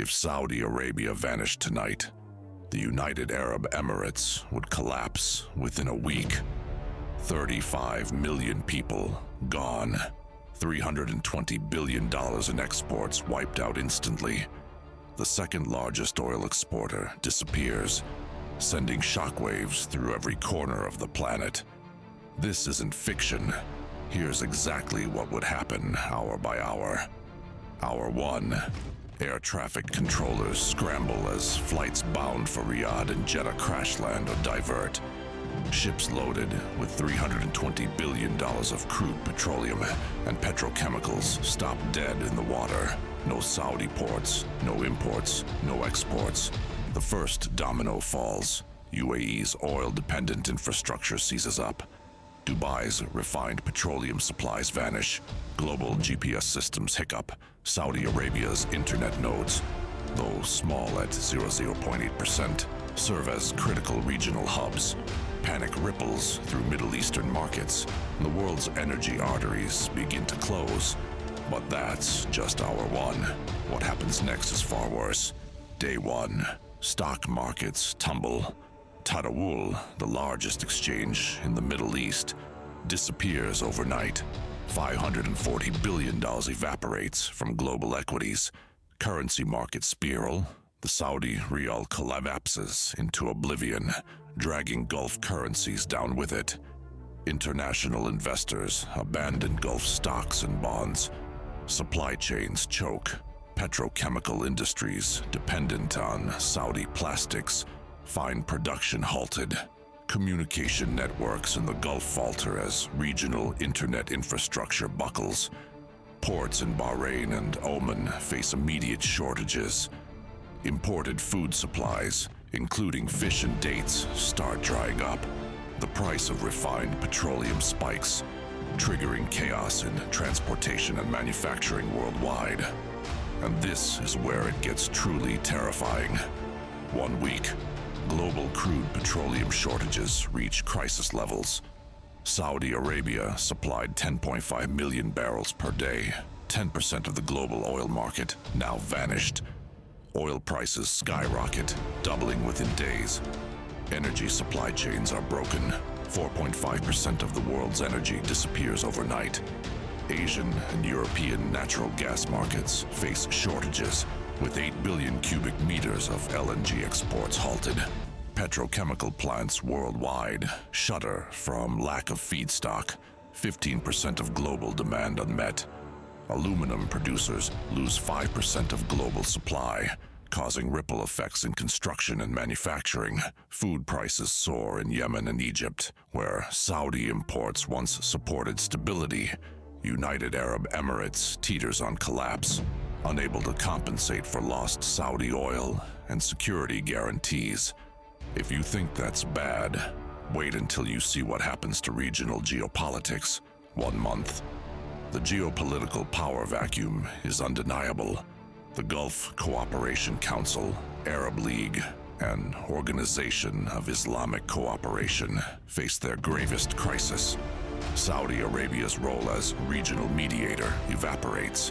If Saudi Arabia vanished tonight, the United Arab Emirates would collapse within a week. 35 million people gone. $320 billion in exports wiped out instantly. The second largest oil exporter disappears, sending shockwaves through every corner of the planet. This isn't fiction. Here's exactly what would happen hour by hour. Hour 1. Air traffic controllers scramble as flights bound for Riyadh and Jeddah crash land or divert. Ships loaded with $320 billion of crude petroleum and petrochemicals stop dead in the water. No Saudi ports, no imports, no exports. The first domino falls. UAE's oil-dependent infrastructure seizes up. Dubai's refined petroleum supplies vanish. Global GPS systems hiccup. Saudi Arabia's internet nodes, though small at 0.8%, serve as critical regional hubs. Panic ripples through Middle Eastern markets. The world's energy arteries begin to close. But that's just hour 1. What happens next is far worse. Day 1. Stock markets tumble. Tadawul, the largest exchange in the Middle East, disappears overnight. $540 billion evaporates from global equities. Currency markets spiral. The Saudi Riyal collapses into oblivion, dragging Gulf currencies down with it. International investors abandon Gulf stocks and bonds. Supply chains choke. Petrochemical industries dependent on Saudi plastics find production halted. Communication networks in the Gulf falter as regional internet infrastructure buckles. Ports in Bahrain and Oman face immediate shortages. Imported food supplies, including fish and dates, start drying up. The price of refined petroleum spikes, triggering chaos in transportation and manufacturing worldwide. And this is where it gets truly terrifying. 1 week, global crude petroleum shortages reach crisis levels. Saudi Arabia supplied 10.5 million barrels per day. 10% of the global oil market now vanished. Oil prices skyrocket, doubling within days. Energy supply chains are broken. 4.5% of the world's energy disappears overnight. Asian and European natural gas markets face shortages, with 8 billion cubic meters of LNG exports halted. Petrochemical plants worldwide shudder from lack of feedstock, 15% of global demand unmet. Aluminum producers lose 5% of global supply, causing ripple effects in construction and manufacturing. Food prices soar in Yemen and Egypt, where Saudi imports once supported stability. United Arab Emirates teeters on collapse, unable to compensate for lost Saudi oil and security guarantees. If you think that's bad, wait until you see what happens to regional geopolitics. 1 month. The geopolitical power vacuum is undeniable. The Gulf Cooperation Council, Arab League, and Organization of Islamic Cooperation face their gravest crisis. Saudi Arabia's role as regional mediator evaporates.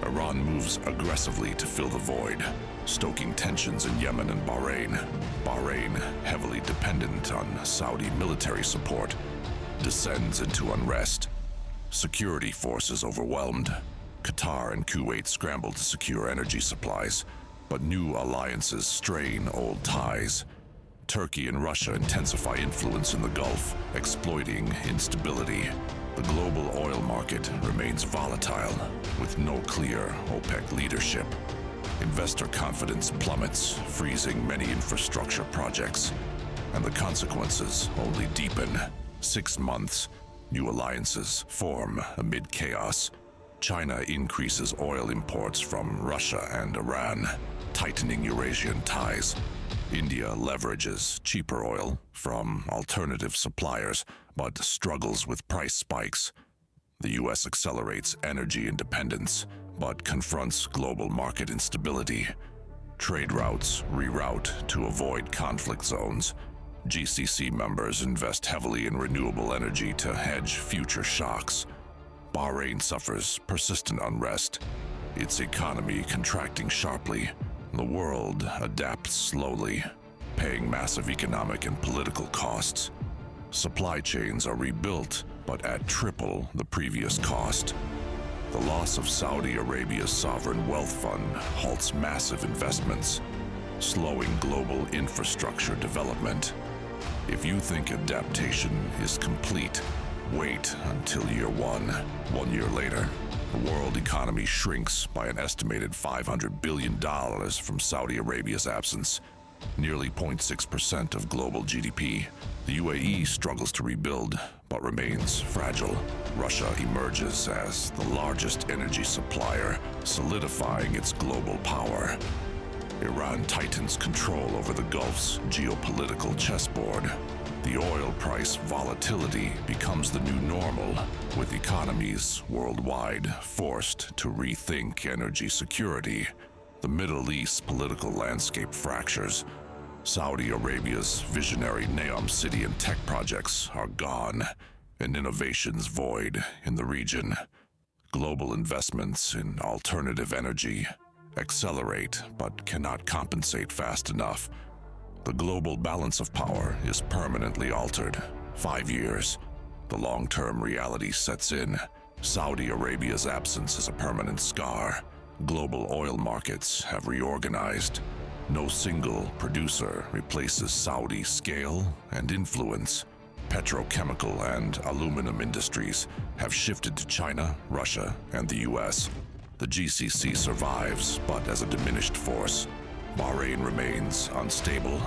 Iran moves aggressively to fill the void, stoking tensions in Yemen and Bahrain. Bahrain, heavily dependent on Saudi military support, descends into unrest. Security forces overwhelmed. Qatar and Kuwait scramble to secure energy supplies, but new alliances strain old ties. Turkey and Russia intensify influence in the Gulf, exploiting instability. The global oil market remains volatile, with no clear OPEC leadership. Investor confidence plummets, freezing many infrastructure projects, and the consequences only deepen. 6 months, new alliances form amid chaos. China increases oil imports from Russia and Iran, tightening Eurasian ties. India leverages cheaper oil from alternative suppliers, but struggles with price spikes. The US accelerates energy independence, but confronts global market instability. Trade routes reroute to avoid conflict zones. GCC members invest heavily in renewable energy to hedge future shocks. Bahrain suffers persistent unrest, its economy contracting sharply, The world adapts slowly, paying massive economic and political costs. Supply chains are rebuilt, but at triple the previous cost. The loss of Saudi Arabia's sovereign wealth fund halts massive investments, slowing global infrastructure development. If you think adaptation is complete, wait until year one. 1 year later, the world economy shrinks by an estimated $500 billion from Saudi Arabia's absence, nearly 0.6% of global GDP. The UAE struggles to rebuild, but remains fragile. Russia emerges as the largest energy supplier, solidifying its global power. Iran tightens control over the Gulf's geopolitical chessboard. The oil price volatility becomes the new normal, with economies worldwide forced to rethink energy security. The Middle East's political landscape fractures. Saudi Arabia's visionary Neom City and tech projects are gone, and innovations void in the region. Global investments in alternative energy accelerate but cannot compensate fast enough. The global balance of power is permanently altered. 5 years. The long-term reality sets in. Saudi Arabia's absence is a permanent scar. Global oil markets have reorganized. No single producer replaces Saudi scale and influence. Petrochemical and aluminum industries have shifted to China, Russia, and the US. The GCC survives, but as a diminished force. Bahrain remains unstable.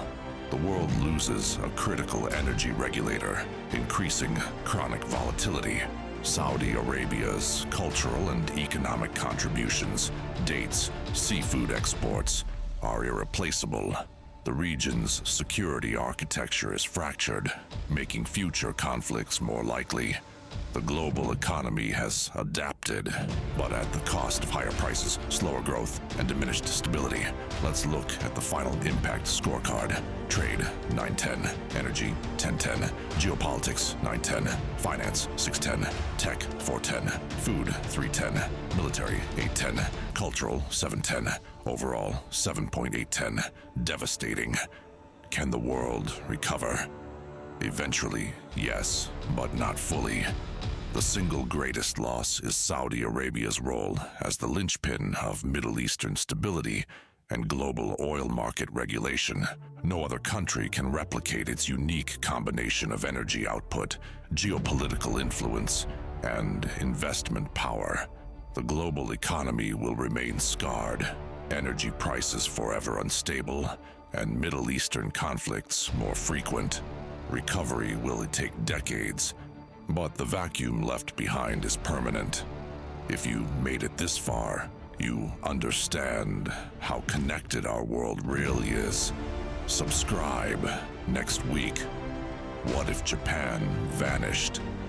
The world loses a critical energy regulator, increasing chronic volatility. Saudi Arabia's cultural and economic contributions, dates, seafood exports, are irreplaceable. The region's security architecture is fractured, making future conflicts more likely. The global economy has adapted, but at the cost of higher prices, slower growth, and diminished stability. Let's look at the final impact scorecard. Trade, 910. Energy, 1010. Geopolitics, 910. Finance, 610. Tech, 410. Food, 310. Military, 810. Cultural, 710. Overall, 7.810. Devastating. Can the world recover? Eventually, yes, but not fully. The single greatest loss is Saudi Arabia's role as the linchpin of Middle Eastern stability and global oil market regulation. No other country can replicate its unique combination of energy output, geopolitical influence, and investment power. The global economy will remain scarred, energy prices forever unstable, and Middle Eastern conflicts more frequent. Recovery will take decades, but the vacuum left behind is permanent. If you made it this far, you understand how connected our world really is. Subscribe next week. What if Japan vanished?